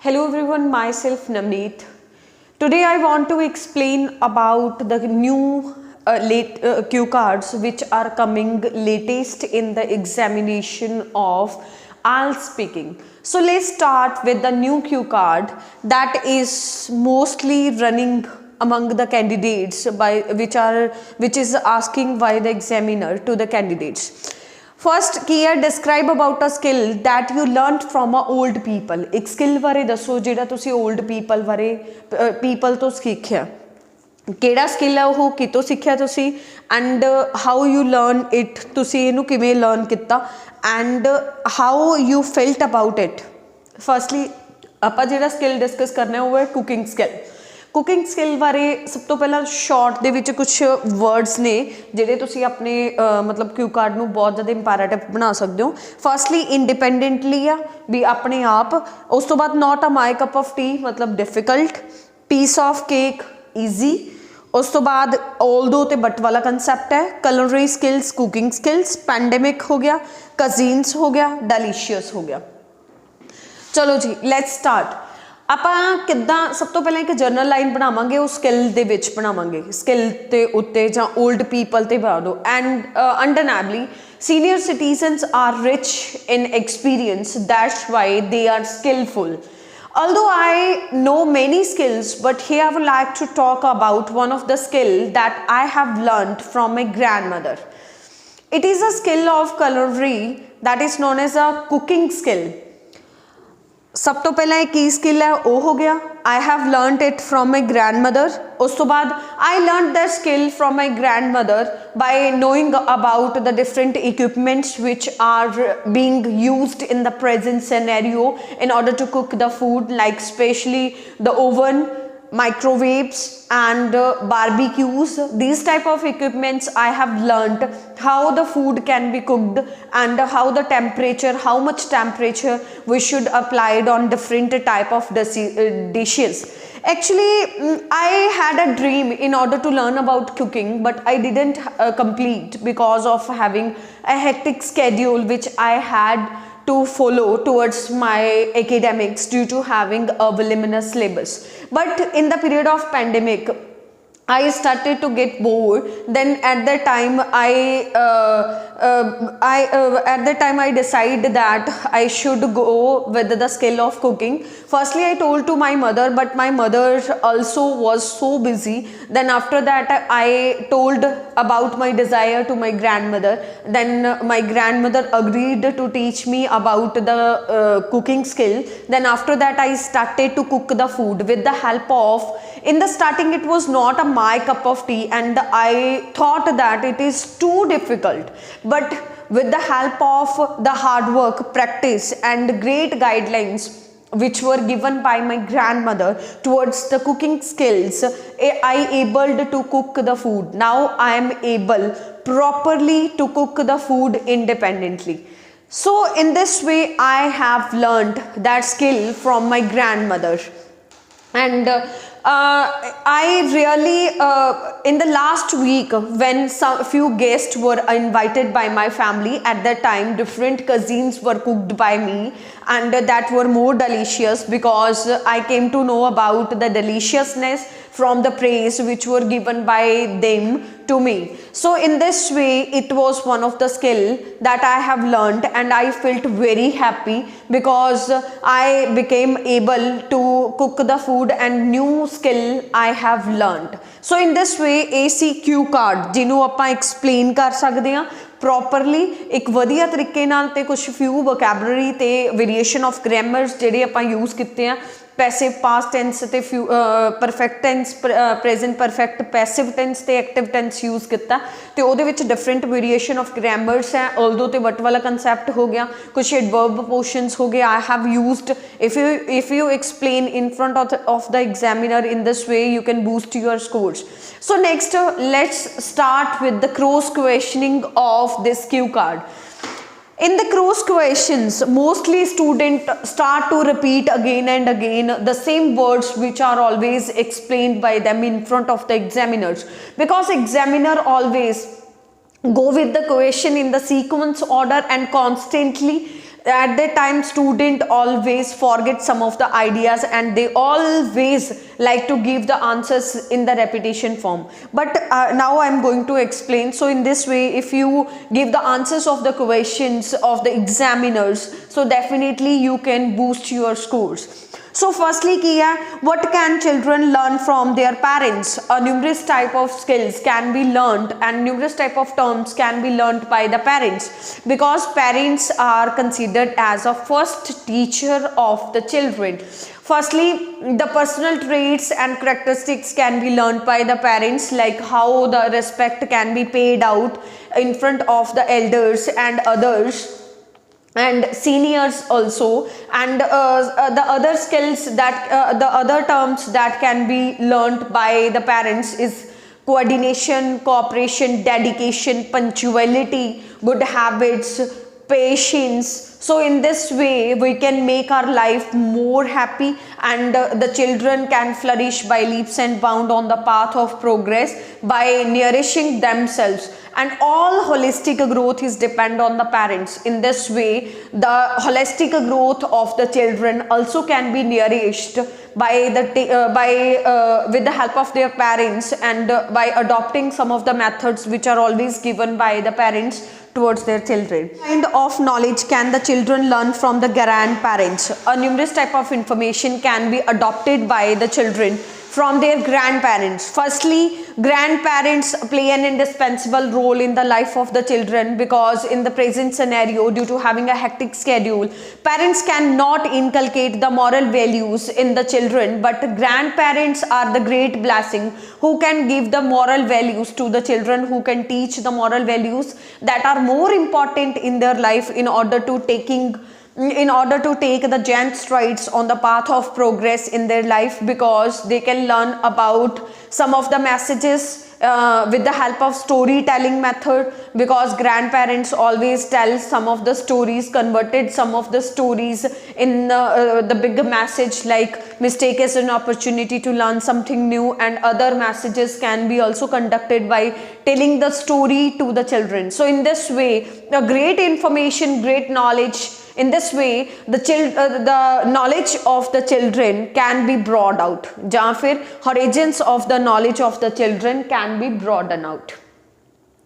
Hello everyone, myself Navneet. Today I want to explain about the new cue cards which are coming latest in the examination of IELTS speaking. So let's start with the new cue card that is mostly running among the candidates which is asking by the examiner to the candidates. First की है describe about a skill that you learn from a old people एक skill बारे दसो ਜਿਹੜਾ ਤੁਸੀਂ old people बारे people ਤੋਂ ਸਿੱਖਿਆ ਕਿਹੜਾ ਸਕਿੱਲ ਹੈ ਉਹ ਕਿਤੋਂ ਸਿੱਖਿਆ ਤੁਸੀਂ and how you learn it ਤੁਸੀਂ ਇਹਨੂੰ ਕਿਵੇਂ ਲਰਨ ਕੀਤਾ and how you felt about it firstly ਆਪਾਂ ਜਿਹੜਾ ਸਕਿੱਲ ਡਿਸਕਸ ਕਰਨਾ ਉਹ ਹੈ ਕੁਕਿੰਗ ਸਕਿੱਲ कुकिंग स्किल बारे सब तो पहला शॉर्ट दे विच कुछ वर्ड्स ने जिहड़े तुसीं अपने मतलब क्यू कार्ड नूं बहुत ज़्यादा इंपैरेटिव बना सकते हो फर्स्टली इंडिपेंडेंटली आ भी अपने आप उस तो बाद not a my cup of tea मतलब difficult piece of cake easy उस तो बाद ऑल दो ते बट वाला कंसैप्ट है culinary skills cooking skills pandemic हो गया कजीन्स हो गया डेलीशियस हो गया चलो जी लैट्स स्टार्ट ਆਪਾਂ ਕਿੱਦਾਂ ਸਭ ਤੋਂ ਪਹਿਲਾਂ ਇੱਕ ਜਰਨਲ ਲਾਈਨ ਬਣਾਵਾਂਗੇ ਉਹ ਸਕਿੱਲ ਦੇ ਵਿੱਚ ਬਣਾਵਾਂਗੇ ਸਕਿੱਲ ਦੇ ਉੱਤੇ ਜਾਂ 올ਡ ਪੀਪਲ ਤੇ ਬਣਾ ਦਿਓ and ਅੰਡਰਨੈਬਲੀ senior citizens are rich in experience that's why they are skillful although I know many skills but here I would like to talk about one of the skill that I have learned from my grandmother it is a skill of culinary that is known as a cooking skill सब तो पहला एक की skill है वो हो गया I have learned it from my grandmother उस तो बाद I learn that skill from my grandmother by knowing about the different equipments which are being used in the present scenario in order to cook the food like specially the oven microwaves and barbecues these type of equipments I have learnt how the food can be cooked and how the temperature how much temperature we should apply it on different type of dishes actually I had a dream in order to learn about cooking but I didn't complete because of having a hectic schedule which I had to follow towards my academics due to having a voluminous syllabus but in the period of pandemic I started to get bored then at that time I decided that I should go with the skill of cooking firstly I told to my mother but my mother also was so busy then after that I told about my desire to my grandmother then my grandmother agreed to teach me about the cooking skill then after that I started to cook the food with the help of in the starting it was not a my cup of tea and I thought that it is too difficult but with the help of the hard work practice and great guidelines which were given by my grandmother towards the cooking skills I able to cook the food now I am able properly to cook the food independently so in this way I have learned that skill from my grandmother and I really in the last week when few guests were invited by my family at that time different cuisines were cooked by me and that were more delicious because I came to know about the deliciousness from the praise which were given by them to me so in this way it was one of the skill that I have learned and I felt very happy because I became able to cook the food and new skill I have learned so in this way ACQ card ਜਿਹਨੂੰ ਆਪਾਂ explain ਕਰ ਸਕਦੇ ਹਾਂ properly ਇੱਕ ਵਧੀਆ ਤਰੀਕੇ ਨਾਲ ਤੇ ਕੁਝ ਫਿਊ ਵੋਕੈਬਲਰੀ ਤੇ ਵੇਰੀਏਸ਼ਨ ਆਫ ਗ੍ਰਾਮਰਸ ਜਿਹੜੇ ਆਪਾਂ ਯੂਜ਼ ਕੀਤੇ ਆ ਪੈਸਿਵ ਪਾਸਟ ਟੈਂਸ ਤੇ perfect tense present perfect passive tense ਤੇ ਐਕਟਿਵ ਟੈਂਸ ਯੂਜ਼ ਕੀਤਾ ਤੇ ਉਹਦੇ ਵਿੱਚ ਡਿਫਰੈਂਟ ਵੇਰੀਏਸ਼ਨ ਆਫ ਗ੍ਰਾਮਰਸ ਹੈ ਆਲਦੋ ਤੇ ਬਟ ਵਾਲਾ ਕਨਸੈਪਟ ਹੋ ਗਿਆ ਕੁਝ ਐਡਵਰਬ ਪੋਰਸ਼ਨਸ ਹੋ ਗਏ I have used if you explain in front of the examiner in this way you can boost your scores so next let's start with the cross questioning of this cue card in the cross questions mostly students start to repeat again and again the same words which are always explained by them in front of the examiners because examiner always go with the question in the sequence order and constantly at that time student always forget some of the ideas and they always like to give the answers in the repetition form. But now I'm going to explain. So in this way, if you give the answers of the questions of the examiners, so definitely you can boost your scores. So firstly what can children learn from their parents? A numerous type of skills can be learned and numerous type of terms can be learned by the parents, because parents are considered as a first teacher of the children. Firstly, the personal traits and characteristics can be learned by the parents, like how the respect can be paid out in front of the elders and others and seniors also, and the other skills that the other terms that can be learnt by the parents is coordination, cooperation, dedication, punctuality, good habits, patience. So in this way we can make our life more happy, and the children can flourish by leaps and bounds on the path of progress by nourishing themselves. And all holistic growth is depend on the parents. In this way the holistic growth of the children also can be nourished by the with the help of their parents, and by adopting some of the methods which are always given by the parents towards their children. What kind of knowledge can the children learn from the grandparents? A numerous type of information can be adopted by the children from their grandparents. Firstly, grandparents play an indispensable role in the life of the children, because in the present scenario, due to having a hectic schedule, parents cannot inculcate the moral values in the children, but grandparents are the great blessing who can give the moral values to the children, who can teach the moral values that are more important in their life in order to take the giant strides on the path of progress in their life, because they can learn about some of the messages with the help of storytelling method, because grandparents always tell some of the stories, converted some of the stories in the big message, like mistake is an opportunity to learn something new, and other messages can be also conducted by telling the story to the children. So in this way, a great information, great knowledge, in this way the knowledge of the children can be brought out, या फिर horizons of the knowledge of the children can be broadened out.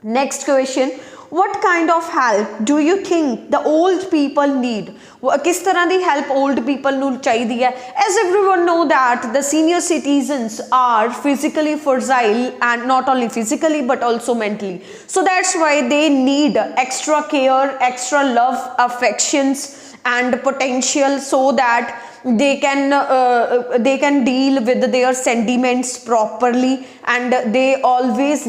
Next question, what kind of help do you think the old people need? किस तरह दी help old people नू चाहिदी है? As everyone know that the senior citizens are physically fragile, and not only physically but also mentally. So that's why they need extra care, extra love, affections and potential, so that they can deal with their sentiments properly, and they always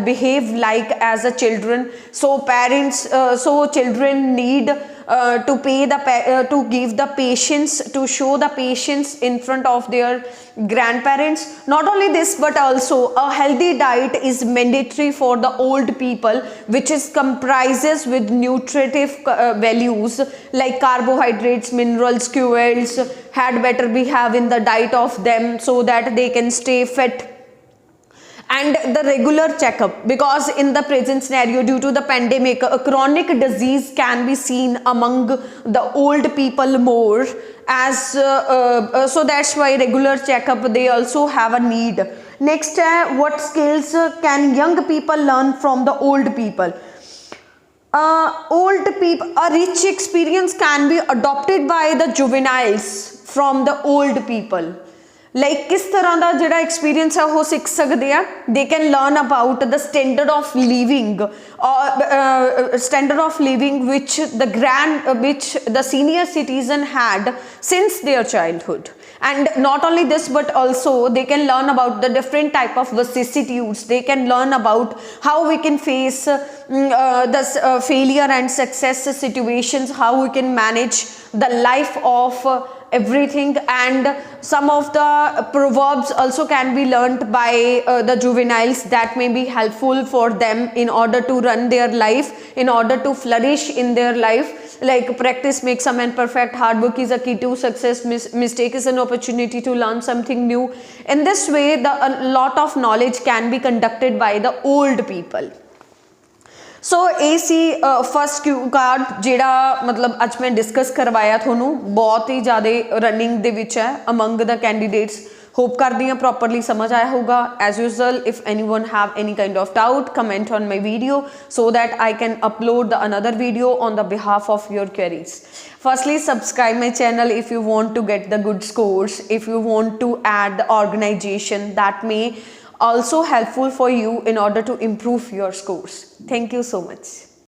behave like as a children. So children need to give the patience, to show the patience in front of their grandparents. Not only this, but also a healthy diet is mandatory for the old people, which is comprises with nutritive values like carbohydrates, minerals, fuels had better be have in the diet of them, so that they can stay fit. And the regular checkup, because in the present scenario, due to the pandemic, a chronic disease can be seen among the old people more, as so that's why regular checkup they also have a need. Next, what skills can young people learn from the old people? Old people, a rich experience can be adopted by the juveniles from the old people. Like किस तरह दा जिहड़ा experience है वो सीख सकते हैं? They can learn about the standard of living, which the senior citizen had since their childhood. And not only this, but also they can learn about the different type of vicissitudes. They can learn about how we can face the failure and success situations, how we can manage the life of everything. And some of the proverbs also can be learnt by the juveniles that may be helpful for them in order to run their life, in order to flourish in their life, like practice makes a man perfect, hard work is a key to success, mistake is an opportunity to learn something new. In this way, a lot of knowledge can be conducted by the old people. सो ये C first Q card जिहड़ा मतलब अज मैं discuss करवाया थोनू बहुत ही ज़्यादा running दे विच है among the candidates. Hope करदी हां प्रॉपरली समझ आया होगा। As usual if anyone have any kind of doubt comment on my video so that I can upload the another video on the behalf of your queries. Firstly, subscribe my channel if you want to get the good scores, if you want to add the organization that may also helpful for you in order to improve your scores. Thank you so much.